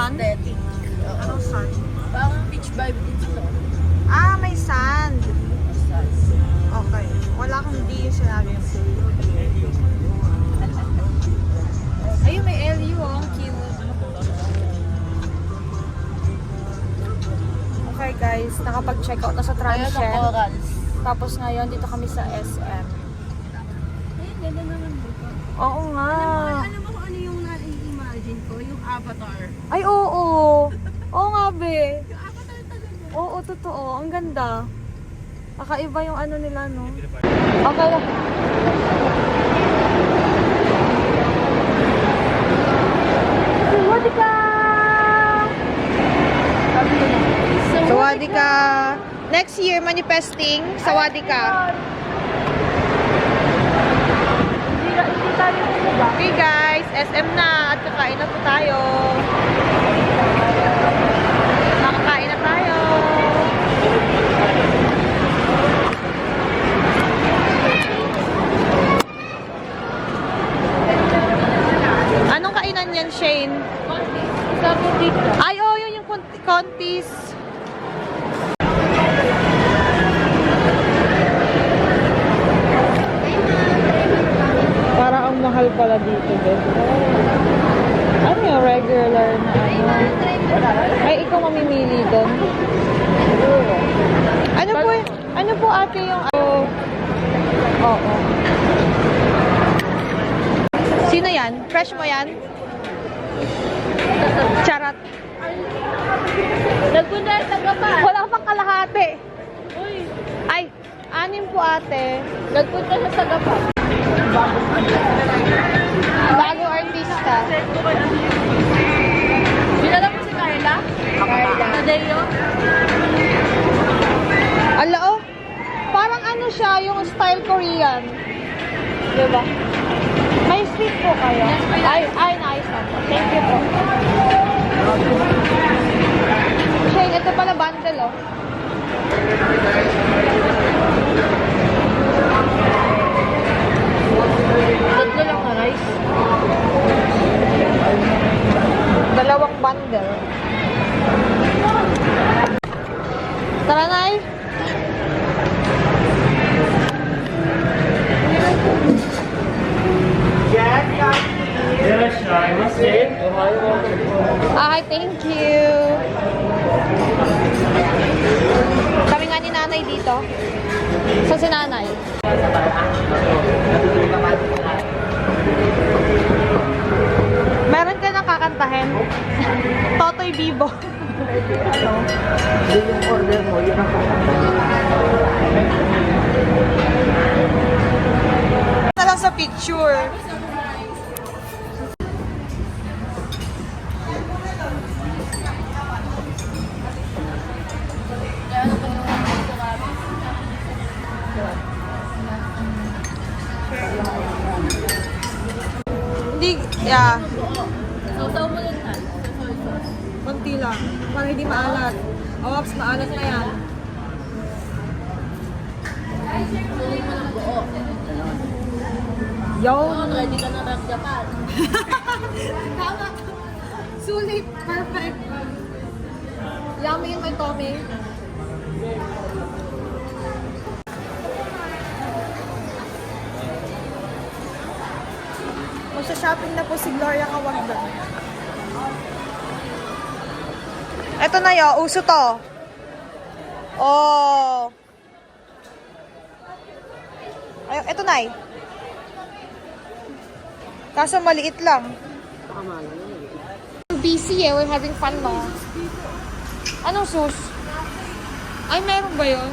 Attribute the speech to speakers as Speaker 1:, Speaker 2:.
Speaker 1: sun?
Speaker 2: Aesthetic.
Speaker 1: Anong sun?
Speaker 2: Parang beach vibe dito.
Speaker 1: Ah, may sand. Okay. Wala kang di yung sinabi mo. Ayun, may LU oh. Ang cute. Okay guys, nakapag-check out na sa
Speaker 2: Ayun ang
Speaker 1: Transient.
Speaker 2: corals.
Speaker 1: Tapos ngayon, dito kami sa SM.
Speaker 2: Ay, ganda naman dito.
Speaker 1: Oo nga.
Speaker 2: Alam mo kung ano yung na-imagine ko? Yung avatar.
Speaker 1: Ay, oo. Oo nga, be.
Speaker 2: Yung avatar talaga.
Speaker 1: Oo, totoo. Ang ganda. Kakaiba yung ano nila, no? Okay lang. Sawadika! Sawadika! Next year, manifesting. Sawadika. Okay guys, SM na at kakain na po tayo. Makakain na tayo. Anong kainan yan, Shane? Ay, oh, yun yung Contis. Para ang mahal pala dito, guys. Ano yung regular na ano? Ay, ikaw mamimili doon. Ano po ate yung Oo. Sino yan? Fresh mo yan? Charot.
Speaker 2: Nagpunta sa Tagapan.
Speaker 1: Wala pang kalahati.
Speaker 2: Uy,
Speaker 1: Ay, 6 po ate.
Speaker 2: nagpunta sa Tagapan.
Speaker 1: Bago artista.
Speaker 2: Dinala mo si Carla? Carla. Nadeo?
Speaker 1: Ala oh. Parang ano siya, yung style Korean. Diba? May sweet po kayo. Ay, nice na po. Thank you po. Shane, ito pala bundle oh.
Speaker 2: Tatlo lang na rice.
Speaker 1: Dalawang bundle. Tara, Nay. Hi, thank you. Kami nga ni nanay dito. So, si nanay. Meron ka nakakantahin? Totoy Bibo.
Speaker 2: Yung order mo, yun ang
Speaker 1: Na lang sa picture. Hindi, yeah.
Speaker 2: Sausaw mo lang na.
Speaker 1: Konti lang. Para hindi maalat. Awaps, maalat na yan.
Speaker 2: Sulit mo ng buo.
Speaker 1: Yo!
Speaker 2: Ready ka na mag-Japan.
Speaker 1: Tama. Sulit. Perfect. Yummy in my tummy. Magsha-shopping na po si Gloria Kawagdan. Eto na yo, uso to. Oh. Ay, eto na Kaso maliit lang. Busy we're having fun no. Anong sus? Ay, meron ba yun?